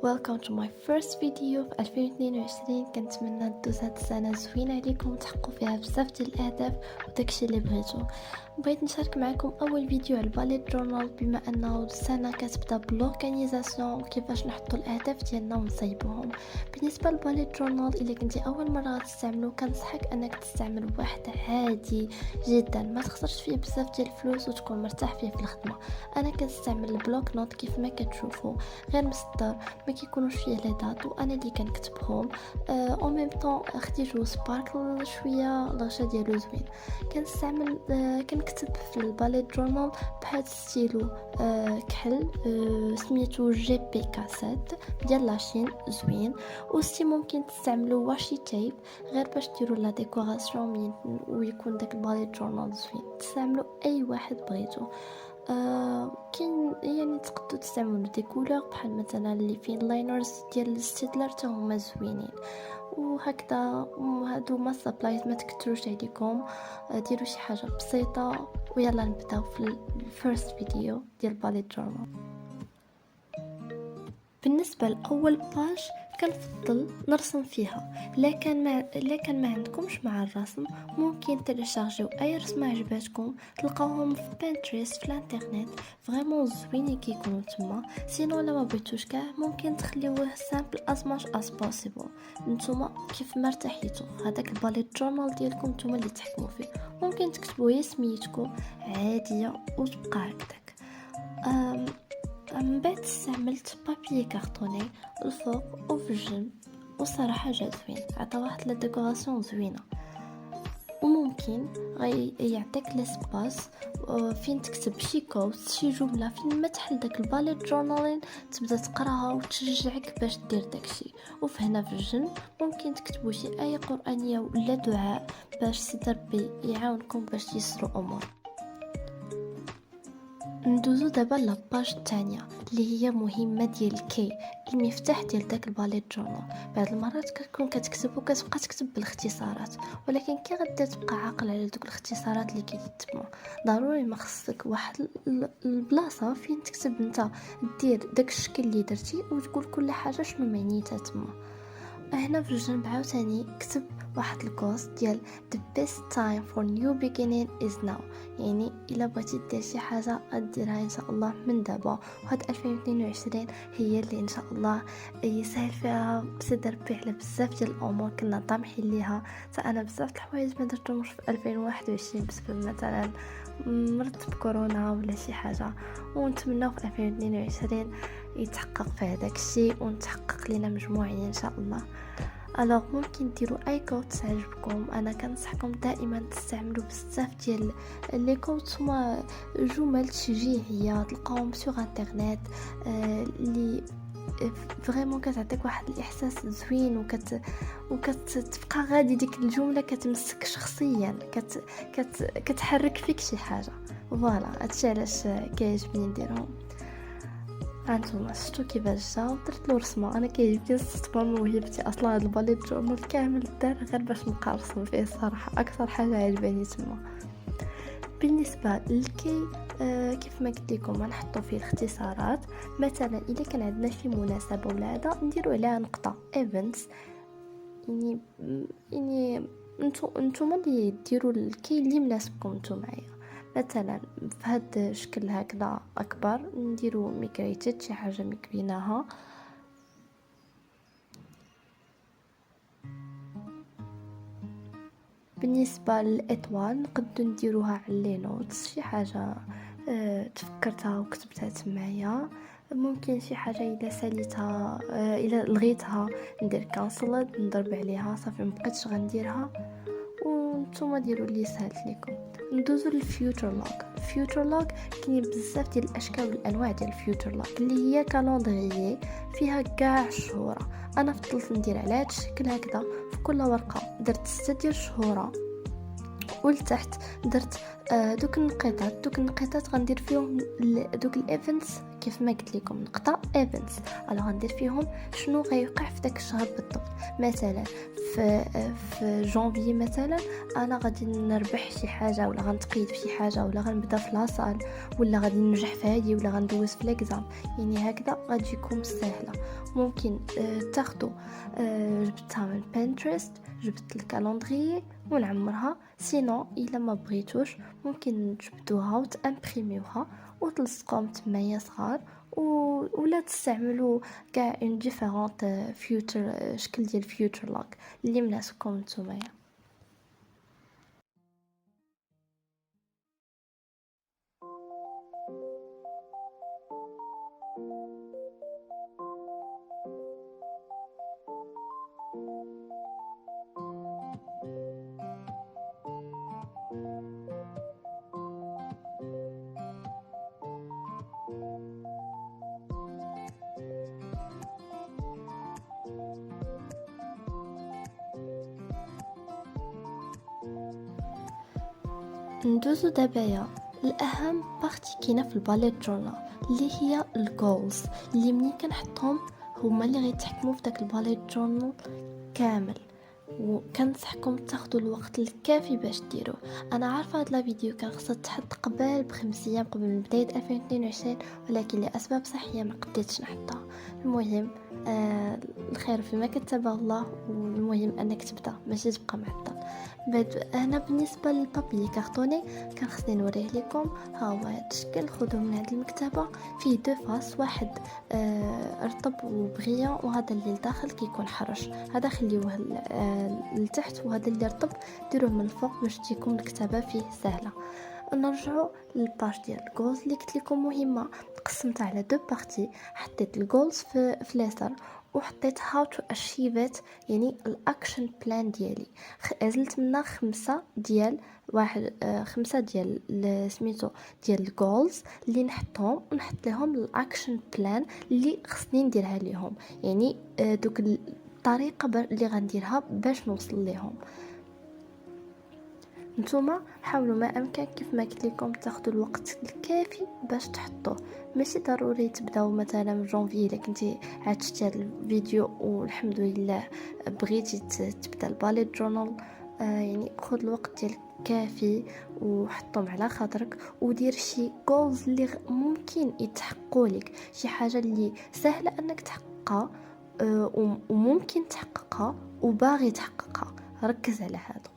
Welcome to my first video في 2022. كنتمنى دوز هاد السنه زوينه عليكم وتحققوا فيها بزاف ديال الاهداف وداكشي اللي بغيتو. بغيت نشارك معكم اول فيديو على الباليت جورنال بما انه السنه كتبدا بلورغانيزاسيون وكيفاش نحطوا الاهداف ديالنا ونصايبوهم. بالنسبه للباليت جورنال الا كنتي اول مره غتستعملو كنصحك انك تستعمل واحد عادي جدا ما تخسرش فيه بزاف ديال الفلوس وتكون مرتاح فيه في الخدمه. انا كنستعمل البلوك نوت كيف ما كتشوفوا، غير مصدر ما كيكونوش فيه لي دات وانا اللي كنكتبهم. او ميم طون خديتو سباركل شويه الغشا ديالو زوين. كنستعمل كنكتب في الباليت جورنال بهذا ستيلو كحل سميتو جي بي كاسيت ديال لاشين زوين. وستي ممكن تستعملوا واشي تيب غير باش ديروا لا ديكوراسيون ويكون داك الباليت جورنال زوين. تستعملوا اي واحد بغيتو. كاين يعني تقدروا تستعملوا دي كولور بحال مثلا اللي فين لاينرز ديال الستيدلر حتى هما زوينين. وهكذا هادو ما سبلايز ما تكثروش عليكم، ديروا شي حاجه بسيطه ويلا نبداو في الفيرست فيديو ديال باليت جورنال. بالنسبه لاول باج كنفضل نرسم فيها. لا كان ما عندكمش مع الرسم ممكن تلشارجيو اي رسمه عجباتكم تلقاوهم في بانتريست في الانترنت فريمون زوينين كيكونوا تما. سينو لما بغيتوش كاع ممكن تخليوه سامبل as much as possible. نتوما كيف ما ارتحيتوا هذاك الباليت جورنال ديالكم نتوما اللي تحكموا فيه. ممكن تكتبوا سميتكم عاديه وتبقى هكذاك. من بعد استعملت بابي كارطوني الفوق وفي الجنب وصراحه جا زوين، عطا واحد لا ديكوراسيون زوينه. وممكن يعطيك لاسباس فين تكتب شي كوت شي جمله فين ما تحل داك الباليت جورنالين تبدا تقراها وتشجعك باش دير داكشي. وفهنا في الجنب ممكن تكتبوا شي ايه قرانيه ولا دعاء باش سي ربي يعاونكم باش تيسروا امور. ندوزو دابا لاباج الثانيه اللي هي مهمه ديال الكي المفتاح ديال داك الباليت جورنال. بعض المرات كتكون كتكتب وكتبقى تكتب بالاختصارات، ولكن كي غادي تبقى عاقل على دوك الاختصارات اللي كيتبعوا ضروري ما خصك واحد البلاصه فين تكتب انت دير داك الشكل اللي درتي وتقول كل حاجه شنو معنيتها تما. هنا في الجنب عاوتاني كتب واحد الكوست ديال the best time for new beginning is now، يعني الا بغيتي دير شي حاجه ديرها ان شاء الله من دابا. وهاد 2022 هي اللي ان شاء الله يسهل فيها بسيد ربي على بزاف ديال الامور كنا طامحين ليها. حتى انا بزاف د الحوايج ما درتهمش في 2021 بسبب مثلا مرض بكورونا ولا شي حاجه، ونتمنى في 2022 يتحقق في هذاك الشيء ونتحقق لنا مجموعين ان شاء الله. الوغ ممكن ديروا اي كوت عجبكم. انا كنصحكم دائما تستعملوا بزاف ديال لي كوت هما جمل تشجيعيه تلقاوهم سوغ انترنت اللي فريمون كتعطيك واحد الاحساس زوين وكتبقى غادي ديك الجمله كتمسك شخصيا كتحرك فيك شي حاجه. فوالا هادشي علاش كيعجبني نديرهم. هانتوما شفتو كيفاش جا درت له رسمه. انا كيعجبني نستثمر موهبتي اصلا. هاد الباليت جورنال كامل دار غير باش نبقى نرسم فيه صراحه اكثر حاجه عجباني تما. بالنسبه للكي كيف ما قلت لكم نحطوا فيه الاختصارات. مثلا اذا كان عندنا شي مناسبه ولا هذا نديروا عليها نقطه ايفنتس، يعني نتوما اللي ديروا الكي اللي مناسبكم نتوما معايا. مثلا في هذا الشكل هكذا اكبر نديروا ميكريتد شي حاجه مكريناها. بالنسبه للاطوال نقدر نديروها على لي نوتس شي حاجه تفكرتها وكتبتها تمايا. ممكن شي حاجه اذا ساليتها اذا لغيتها ندير كانسلد نضرب عليها صافي مبقيتش غنديرها. وانتم ديروا اللي سهلت لكم. ندوزو للفيوتشر لوج. فيوتشر لوج كاين بزاف ديال الاشكال والانواع ديال الفيوتشر لوج اللي هي كالندريي فيها كاع الشهور. انا فضلت ندير على هذا الشكل هكذا. في كل ورقه درت 6 ديال الشهور ولتحت درت دوك النقيطات غندير فيهم دوك الايفنتس كيف ما قلت لكم نقطه ايفنتس. الوغ غندير فيهم شنو غيوقع في داك الشهر بالضبط. مثلا في جانفي مثلا انا غادي نربح شي حاجه، ولا غنتقيد في شي حاجه، ولا غنبدا في لاصال، ولا غادي ننجح في هذه، ولا غندوز في ليكزام. يعني هكذا غتجيكم سهله. ممكن تاخذوا جبتها من بنترست، جبت الكالندري ونعمرها. سينو الا ما بغيتوش ممكن تجبدوها وتامبريميوها وتلصقوهم تمايا صغار، ولا تستعملوا كاع اون ديفيرونت فيوتشر، شكل ديال فيوتشر لوك اللي مناسبكم نتوما. ندوزو دابايا الاهم بارتي كاينه في الباليت جورنال اللي هي الجولز، اللي منين كنحطهم هما اللي غيتحكموا في داك الباليت جورنال كامل. وكنصحكم تاخذوا الوقت الكافي باش ديروه. انا عارفه هاد لا فيديو كان خصها تحط قبل ب5 ايام قبل من بدايه 2022، ولكن لاسباب صحيه ما قدرتش نحطها. المهم الخير فيما كتب الله، والمهم انك تبدا ماشي تبقى معطل. بعد انا بالنسبه للبابي كارطوني كان خصني نوريه لكم. ها هو هذا الشكل، خذوه من عند المكتبه. فيه دو فاس، واحد رطب وبغيان، وهذا اللي لداخل كيكون حرش. هذا خليوه لتحت، وهذا اللي رطب ديروه من الفوق باش تجيكم الكتابه فيه سهله. نرجعوا للباج ديال الجولز اللي قلت لكم مهمه. قسمتها على دو بارتي، حطيت الجولز في اليسار، وحطيت هاو تو اشيفيت يعني الاكشن بلان ديالي. عزلت منها 5 ديال واحد 5 ديال سميتو ديال الجولز اللي نحطهم، ونحط لهم الاكشن بلان اللي خصني نديرها ليهم. يعني دوك الطريقه اللي غنديرها باش نوصل ليهم. نتوما حاولوا ما امكن كيف ما قلت لكم تاخذوا الوقت الكافي باش تحطوه. ماشي ضروري تبداو مثلا من جونفي الا كنتي عاد شتي هذا الفيديو والحمد لله بغيتي تبدا الباليت جورنال. يعني خذ الوقت ديالك كافي وحطهم على خاطرك، ودير شي جولز اللي ممكن يتحققوا لك، شي حاجه اللي سهله انك تحققها وممكن تحققها وباغي تحققها. ركز على هذا.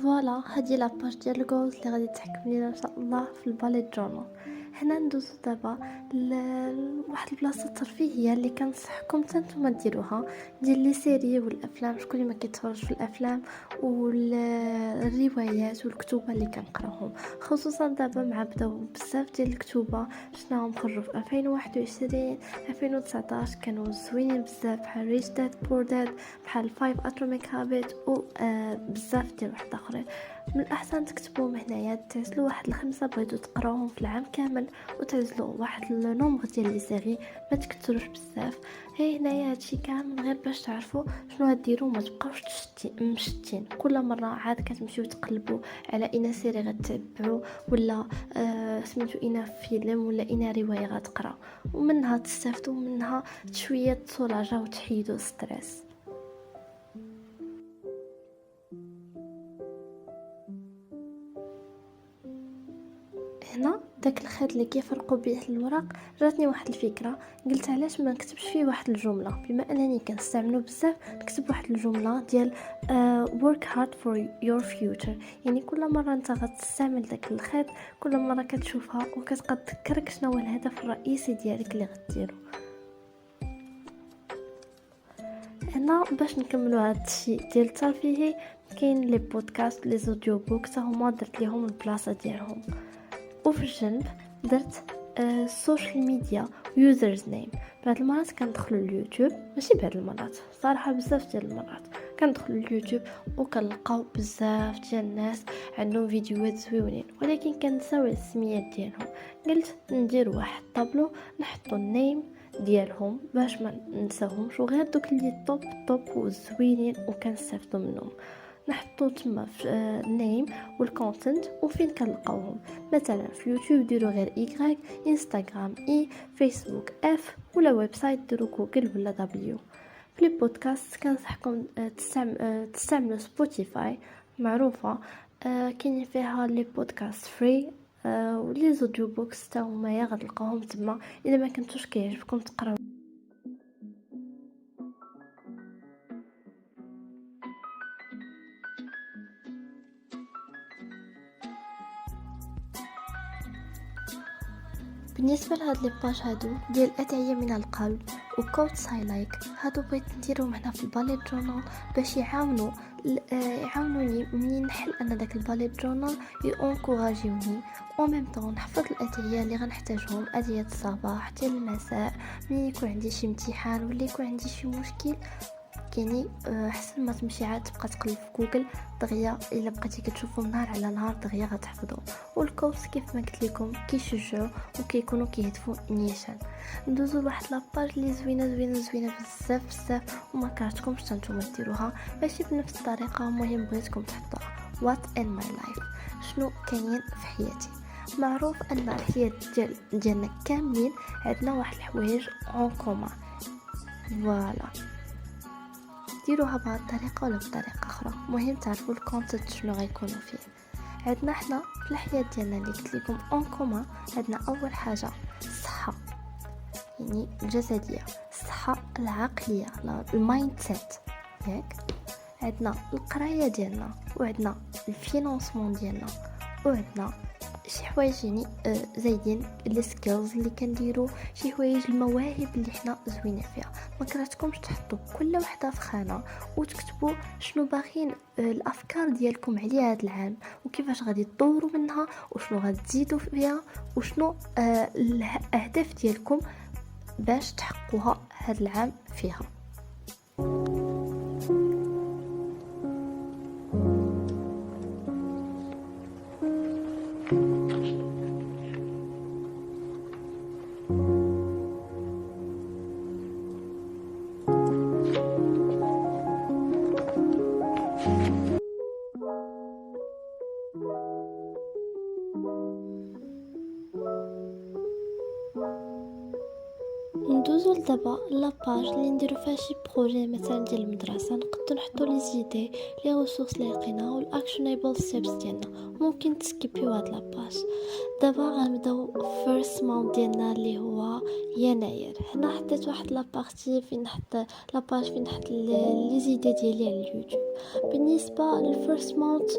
فوالا هذه لاباج ديال الجولز اللي غادي تحكم لينا ان شاء الله في الباليت جورنال. هنا ندوزو دابا لواحد البلاصه ترفيهيه اللي كنصحكم حتى نتوما ديروها، ديال لي سيري والافلام. شكون اللي ما كيتفرج في الافلام والروايات والكتب اللي كنقراهم، خصوصا دابا مع بداو بزاف ديال الكتوبه شناهم خرجوا في 2021 2019 كانوا زوينين بزاف، بحال ريش داد بور داد، بحال 5 اتوميك هابيت، و بزاف ديال واحد اخرين. من الاحسن تكتبوهم هنايا، تعزلوا واحد الخمسه بغيتو تقراوهم في العام كامل، وتعزلوا واحد النومبر ديال لي سيري ما تكثروش بزاف. هي هنايا هادشي كامل غير باش تعرفوا شنو غديروا، ما تبقاوش مشتين كل مره عاد كتمشيو تقلبوا على اين سيري غتتبعوا، ولا سميتو اين فيلم ولا اين روايه غتقراو، ومنها تستافدوا، منها شويه تصولاجه وتحيدوا ستريس. هنا داك الخيط اللي كيفرقوا به الوراق جاتني واحد الفكره، قلت علاش ما نكتبش فيه واحد الجمله، بما انني كنستعملو بزاف نكتب واحد الجمله ديال work hard for your future. يعني كل مره انت غتستعمل داك الخيط كل مره كتشوفها وكتبقى تذكرك شنو هو الهدف الرئيسي ديالك اللي غديرو. هنا باش نكملوا هذا الشيء ديال الترفيه كاين لي بودكاست لي زوديو بوك، حتى هما درت ليهم البلاصه ديالهم. وفي الجنب درت السوشيال ميديا يوزرز نيم. بعض المرات كندخلوا اليوتيوب، ماشي بعض المرات صراحه بزاف ديال المرات كندخلوا اليوتيوب وكنلقاو بزاف ديال الناس عندهم فيديوهات زوينين، ولكن كنساو السميات ديالهم. قلت ندير واحد طابلو نحطوا النيم ديالهم باش ما ننساهمش، وغير دوك اللي توب وزوينين وكنستافدوا منهم نحطو تما في النيم والكونتنت وفين كنلقاوهم. مثلا في يوتيوب ديروا غير اي، انستغرام اي، فيسبوك اف، ولا ويب سايت ديروا جوجل ولا دبليو. في البودكاست كنصحكم تستعملوا سبوتيفاي معروفه، كاين فيها لي بودكاست فري، ولي زوديو بوكس تا هما غتلقاوهم تما اذا ما كنتوش كيعجبكم تقراو. بالنسبه لهاد لي باج هادو ديال الادعيه من القلب وكوتس هايلايك، هادو بغيت نديرهم هنا في الباليت جورنال باش يعاونوني منين نحل انا داك الباليت جورنال يونكوراجيوني، او ميم طون نحفظ الادعيه اللي غنحتاجهم، ادعيه الصباح ديال المساء منين يكون عندي شي امتحان ولا يكون عندي شي مشكل. يعني احسن ما تمشي عاد تبقى تقلب في جوجل دغيا، الا بقيتي كتشوفوا نهار على نهار دغيا غتحفظوا. والكورس كيف ما قلت لكم كيشجعوا وكيكونوا كيهدفوا نيشان. ندوزو لواحد لاباج اللي زوينه بزاف وما كرهتكمش نتوما ديروها ماشي بنفس الطريقه، المهم بغيتكم تحطوها. وات ان ماي لايف، شنو كاين في حياتي. معروف ان الحياه ديالنا كاملين عندنا واحد الحوايج اون كومان، فوالا ديروها بهذه الطريقه ولا بطريقه اخرى، مهم تعرفوا الكونتنت شنو غيكونوا فيه. عندنا حنا في الحياه ديالنا اللي قلت لكم اون كومان، عندنا اول حاجه الصحه، يعني الجسديه، الصحه العقليه، المايند سيت ياك. عندنا القرايه ديالنا، وعندنا الفينانسمون ديالنا، وعندنا شي حوايج يعني زايدين لي سكيلز اللي كنديرو، شي حوايج المواهب اللي حنا زوينه فيها. ما كرهتكمش تحطوا كل وحده في خانه وتكتبوا شنو باغيين الافكار ديالكم عليها هذا العام، وكيفاش غادي تطوروا منها، وشنو غادي تزيدوا فيها، وشنو الاهداف ديالكم باش تحققوها هذا العام فيها. ندوزو لدابا لاباج اللي نديرو فيها شي بروجي مثلا ديال المدرسه، نقدروا نحطوا لي زيدي لي ريسورس اللي لقينا والاكشنيبل ستيبس ديالنا. ممكن تسكيبيو هاد لاباج. دابا غنبداو فيرست مونت ديالنا اللي هو يناير. هنا حطيت واحد لابارتي فين نحط لاباج فين نحط لي زيدي ديالي على اليوتيوب. بالنسبه للفيرست مونت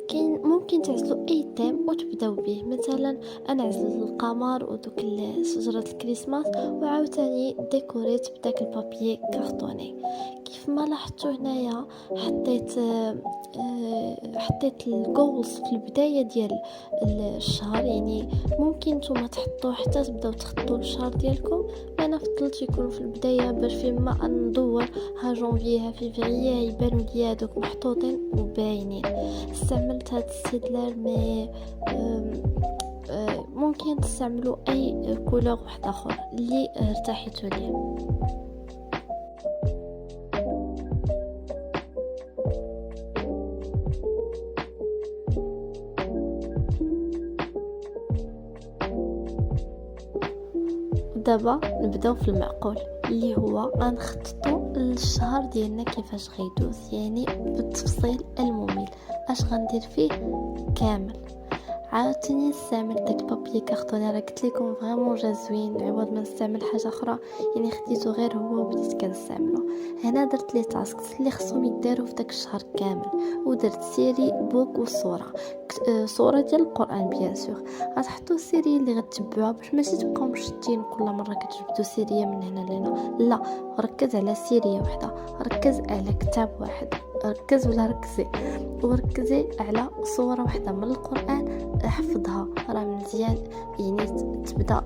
كاين ممكن تعزلوا اي تيم وتبداو به. مثلا انا عزلت القمر ودوك شجره الكريسماس، وعاوتاني ديكوريت بداك البابي كارطوني. كيف ما لاحظتوا هنايا حطيت الجولز في البدايه ديال الشهر، يعني ممكن نتوما تحطوا حتى تبداو تخطوا الشهر ديالكم. انا فضلت يكونوا في البدايه باش فيما ندور ها جونفي ها فيفري يبانوا لي هذوك محطوطين وباينين. استعملت هذا الاستدلال مي ممكن تستعملوا اي كولور واحد اخر اللي ارتحيتوا ليه. دابا نبداو في المعقول اللي هو غنخططوا للشهر ديالنا كيفاش غيدوز، يعني بالتفصيل الممل اش غندير فيه كامل. عاوتاني نستعمل داك البابي كارطوني، راه قلت لكم فريمون جا زوين عوض ما نستعمل حاجه اخرى، يعني خديته غير هو وبديت كنستعملو. هنا درت لي تاسكس اللي خصهم يداروا في داك الشهر كامل، ودرت سيري بوك وصوره صوره ديال القران بيان سور. غتحطوا السيري اللي غتتبعوها باش ماشي تبقاو مشتين كل مره كتجبدوا سيريه من هنا لهنا، لا ركز على سيريه وحده، ركز على كتاب واحد ركز ولا ركزي وركزي على صورة واحدة من القرآن حفظها، راه مزيان يعني تبدا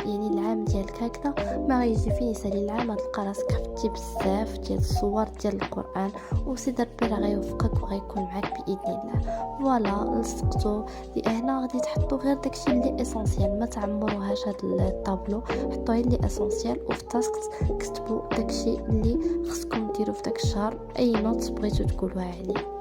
يعني العام ديالك هكذا ما غيجي فيه يسالي العام غتلقى راسك حفظتي بزاف ديال الصور ديال القرآن، وسيدي ربي راه غيوفقك وغيكون معاك باذن الله. فوالا لصقتو هنا غادي تحطوا غير داكشي اللي اسونسيال، ما تعمروهاش هاد الطابلو، حطوا غير اللي اسونسيال، وفي التاسك كتبوا داكشي اللي خصكم ديروا في داك الشهر، اي نوت بغيتو تقولوها عليه.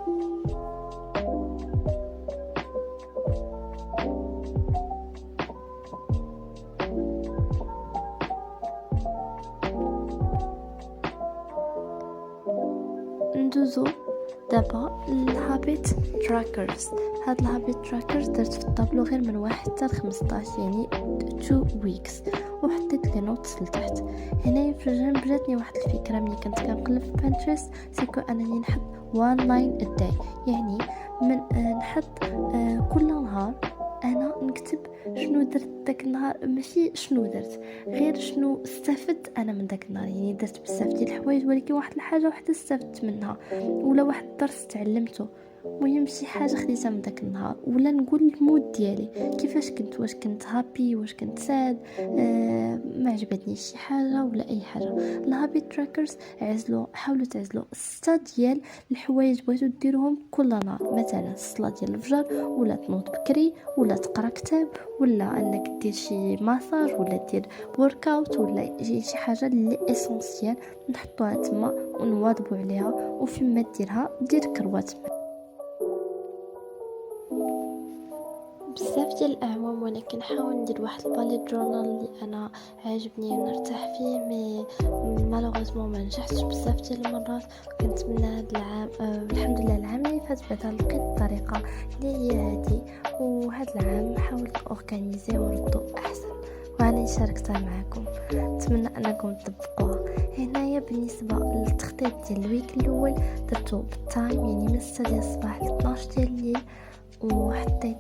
ندوزو دابا الهابيت تراكرز. هاد الهابيت تراكرز درت في الطابلو غير من 1 حتى ل 15 يعني 2 ويكس، وحطيت لي نوتس لتحت. هنايا في الجنب جاتني واحد الفكره ملي كنت كنقلب في بانترست، سيكو انني نحط 1 لاين ا داي، يعني من نحط كل نهار انا نكتب شنو درت داك النهار، ماشي شنو درت غير شنو استفدت انا من داك النهار. يعني درت بزاف ديال الحوايج ولكن واحد الحاجه واحده استفدت منها، ولا واحد الدرس تعلمته، مهم شي حاجه خديتها من داك النهار. ولا نقول المود ديالي كيفاش كنت، واش كنت هابي، واش كنت ساد، ما عجبتنيش شي حاجه ولا اي حاجه. الهابيت تراكرز حاولوا تعزلوا 6 ديال الحوايج بغيتو ديروهم كل نهار، مثلا الصلاه ديال الفجر، ولا تنوض بكري، ولا تقرا كتاب، ولا انك دير شي ماساج، ولا دير وركاوت، ولا شي حاجه اللي اسونسيال نحطوها تما ونواظبوا عليها، وفيما ديرها دير كروات. بزاف ديال الاعوام وانا كنحاول ندير واحد الباليت جورنال اللي انا عاجبني ونرتاح فيه، مي مالوغيزمون ما نجحتش بزاف ديال المرات. كنتمنى هذا العام الحمد لله العام اللي فات بعدا لقيت الطريقه اللي هي هذه، وهذا العام حاولت اورغانيزي وردو احسن، وانا شاركتها معكم، نتمنى انكم تطبقوها. هنايا بالنسبه للتخطيط ديال الويك الاول درتو بالتايم، يعني من 6 ديال الصباح ل 12 ديال الليل، وحطيت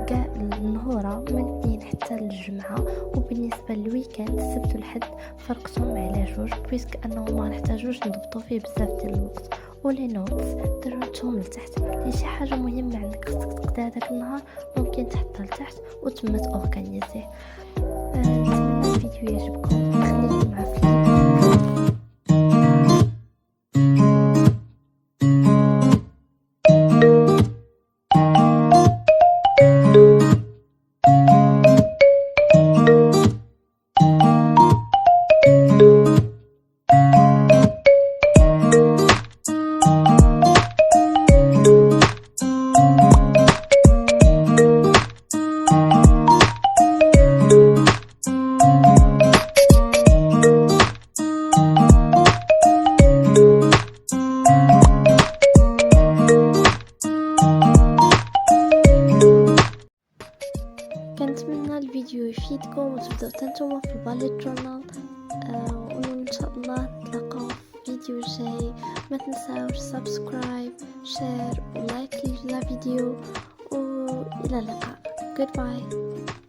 كاع النهورة من 2 حتى للجمعة. وبالنسبة للويكاند السبت والحد فرقتهم على 2 بويسك انه ما نحتاجوش نضبطو فيه بزاف ديال الوقت. ولي نوتس درتهم لتحت، لي شي حاجه مهمه عندك خصك تقضي هذاك النهار ممكن تحطها لتحت وتما تورغانيزيه. نتمنى الفيديو يعجبكم، خليكم مع فيلم. كنتمنى الفيديو يفيدكم وتبداو تنتوما في الباليت جورنال، وان شاء الله نتلاقاو في فيديو جاي. ما تنساوش سبسكرايب، شير ولايك للفيديو، والى اللقاء. Goodbye.